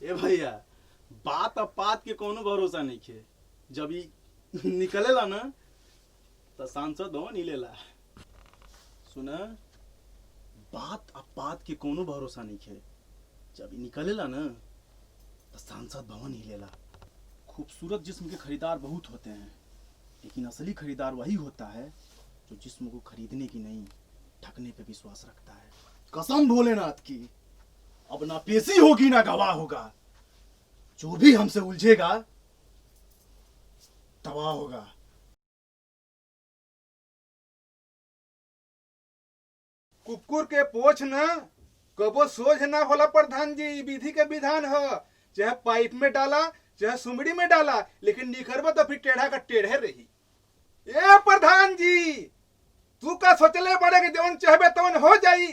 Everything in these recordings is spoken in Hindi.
ए भैया, बात अब बात के कोनो भरोसा नहीं खे। जब ई निकलेला ना तो सांसद हो नहीं लेला। सुना, बात अब बात के कोनो भरोसा नहीं खे। जब ई निकलेला ना तो सांसद भवन ही लेला। खूबसूरत जिस्म के खरीदार बहुत होते हैं, लेकिन असली खरीदार वही होता है जो जिस्म को खरीदने की नहीं, ठगने पे विश्वास रखता है। कसम भोलेनाथ की, अब ना पेशी होगी ना गवाह होगा। जो भी हमसे उलझेगा तबाह होगा। कुकुर के पोछ न कबो सोझ ना होला प्रधान जी। ई विधि के विधान ह। चाहे पाइप में डाला चाहे सुमड़ी में डाला, लेकिन निखरबा तो फिर टेढ़ा का टेढ़े रही। ए प्रधान जी, तू का सोचले बड़े कि जवन चाहबे तवन हो जाई।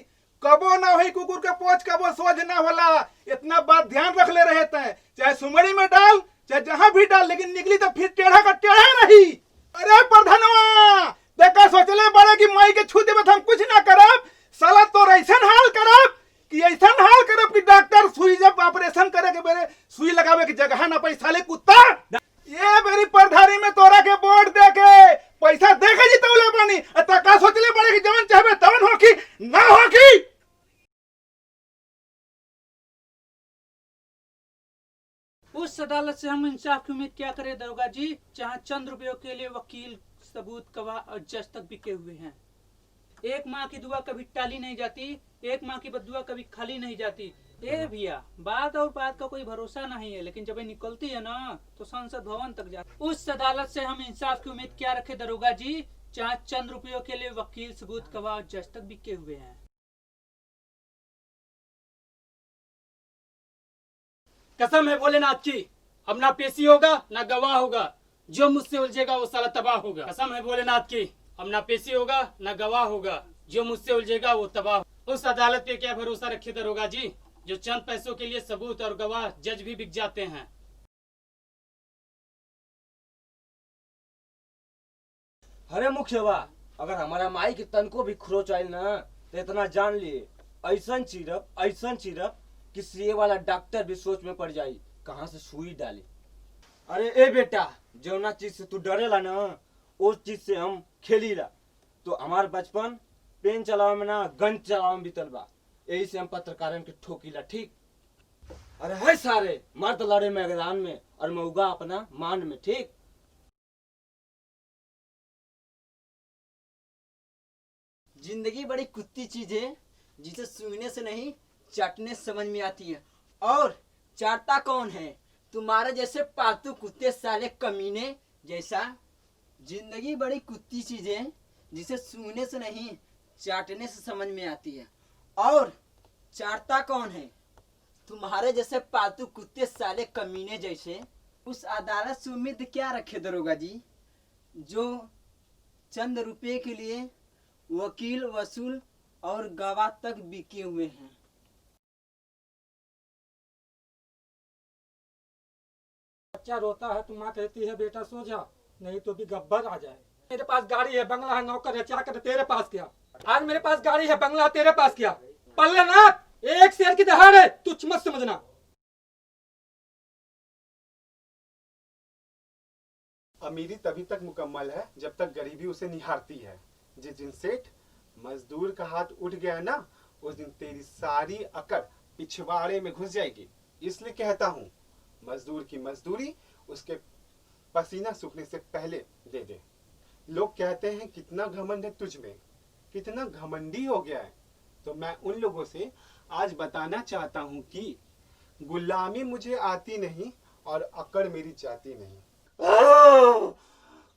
कबो ना होई कुकुर के पोछ, कबो सोझ ना होला। इतना बात ध्यान रख ले रहे थे। चाहे सुमड़ी में डाल चाहे जहां भी डाल, लेकिन निकली तो फिर टेढ़ा का टेढ़ा रही। अरे प्रधानवा, देखा सोचले बड़े कि माई के छू देबे तो हम कुछ ना करब। साला तो ऐसन हाल करब कि ऐसन हाल करब कि डॉक्टर सुई जब ऑपरेशन करे के बेरे सुई लगावे के जगह ना पाई। साले कुत्ता, ये मेरी प्रधानी में तोरा के बोर्ड दे के पैसा देखे जी तौले बनी। का सोचले बड़े कि जवन चाहबे तवन होकी ना होकी। उस अदालत से हम इंसाफ की उम्मीद क्या करें दरोगा जी, जहां चंद रुपयों के लिए वकील, सबूत, गवाह और जज तक बिके हुए हैं। एक माँ की दुआ कभी टाली नहीं जाती, एक माँ की बददुआ कभी खाली नहीं जाती। ए भैया, बात और बात का कोई भरोसा नहीं है, लेकिन जब ये निकलती है ना तो संसद भवन तक जाती। उस अदालत से हम इंसाफ की उम्मीद क्या रखे दरोगा जी, जहाँ चंद रुपयों के लिए वकील, सबूत, गवाह और जज तक बिके हुए हैं। कसम है भोलेनाथ की, अब ना पेशी होगा ना गवाह होगा। जो मुझसे उलझेगा वो साला तबाह होगा। कसम है भोलेनाथ की, अब ना पेशी होगा ना गवाह होगा। जो मुझसे उलझेगा वो तबाह। उस अदालत पे क्या भरोसा रखे दरोगा जी, जो चंद पैसों के लिए सबूत और गवाह, जज भी बिक जाते हैं। अरे मुखिया, अगर हमारा माई के तन को भी खरोच आयल ना तो इतना जान लिए, ऐसन चिरप कि सीए वाला डॉक्टर भी सोच में पड़ जाई कहाँ से सुई डाले। अरे ए बेटा, जौना चीज से तू डरेला ना उस चीज से हम खेलीला। तो हमार बचपन पेन चलावे में ना गन चलावे में बीतल बा। यही से हम पत्रकारन के ठोकीला, ठीक। अरे है सारे मर्द लड़े मैदान में और मऊगा अपना मान में, ठीक। जिंदगी बड़ी कुत्ती चीज है जिसे सूंघने से नहीं चाटने से समझ में आती है। और चाटता कौन है? तुम्हारे जैसे पालतू कुत्ते, साले कमीने जैसा। जिंदगी बड़ी कुत्ती चीज है जिसे सूंघने से नहीं चाटने से समझ में आती है। और चाटता कौन है? तुम्हारे जैसे पालतू कुत्ते, साले कमीने जैसे। उस अदालत से उम्मीद क्या रखे दरोगा जी, जो चंद रुपए के लिए वकील, वसूल और गवाह तक बिके हुए हैं। बच्चा रोता है तो माँ कहती है बेटा सो जा, नहीं तो भी गब्बर आ जाए। मेरे पास गाड़ी है, बंगला है, नौकर है, चाकर, तेरे पास क्या? आज मेरे पास गाड़ी है, बंगला, तेरे पास क्या? पल्लेनाथ, एक शेर की दहाड़ है, तुच्छ मत समझना। अमीरी तभी तक मुकम्मल है जब तक गरीबी उसे निहारती है। जिस दिन सेठ मजदूर का हाथ उठ गया ना, उस दिन तेरी सारी अकड़ पिछवाड़े में घुस जाएगी। इसलिए कहता हूँ, मजदूर की मजदूरी उसके पसीना सूखने से पहले दे दे। लोग कहते हैं कितना घमंड है तुझ में, कितना घमंडी हो गया है। तो मैं उन लोगों से आज बताना चाहता हूँ कि गुलामी मुझे आती नहीं और अकड़ मेरी जाती नहीं।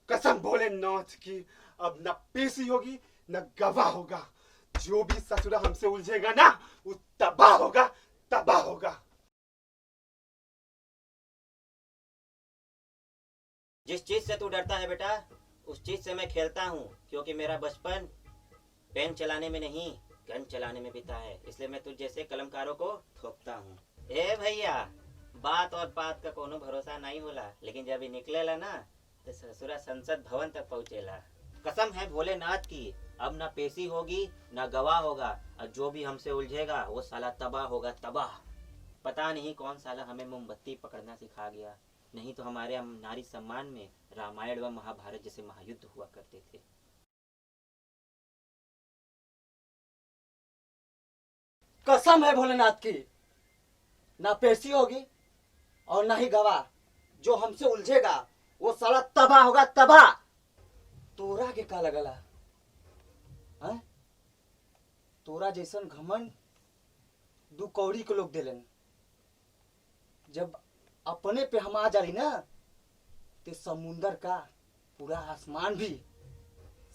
कसम भोलेनाथ की, अब न पेशी होगी न गवाह होगा। जो भी ससुरा हमसे उलझेगा ना वो तबाह होगा, तबाह होगा। जिस चीज से तू डरता है बेटा, उस चीज से मैं खेलता हूँ, क्योंकि मेरा बचपन पेन चलाने में नहीं गन चलाने में बीता है। इसलिए मैं तुझ जैसे कलमकारों को ठोकता हूँ। ए भैया, बात और बात का कोनो भरोसा नहीं होला, लेकिन जब ये निकलेला ना तो ससुरा संसद भवन तक पहुँचेला। कसम है भोलेनाथ की, अब ना पेशी होगी ना गवाह होगा, और जो भी हमसे उलझेगा वो साला तबाह होगा, तबाह। पता नहीं कौन साला हमें मोमबत्ती पकड़ना सिखा गया, नहीं तो हमारे नारी सम्मान में रामायण व महाभारत जैसे महायुद्ध हुआ करते थे। कसम है भोलेनाथ की, ना पेशी होगी और ना ही गवाह। जो हमसे उलझेगा वो साला तबाह होगा, तबाह। तोरा के का लगला हैं? तोरा जैसन घमंड दू कौड़ी के लोग दिलन। जब अपने पे हम आ जाली ना, ते समुंदर का पूरा आसमान भी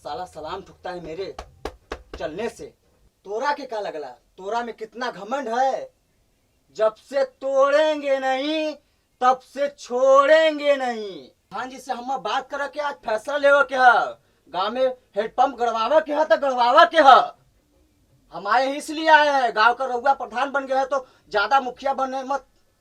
साला सलाम ठुकता है मेरे चलने से। तोरा के का लगला? तोरा में कितना घमंड है। जब से तोड़ेंगे नहीं तब से छोड़ेंगे नहीं। हाँ जी से हम बात कर के आज फैसला ले के है, गाँव में हेडपंप गड़वावा के है तो गड़वावा के है। हम आए इसलिए आए हैं, गांव का रउआ प्रधान बन गया है तो ज्यादा मुखिया बनने मत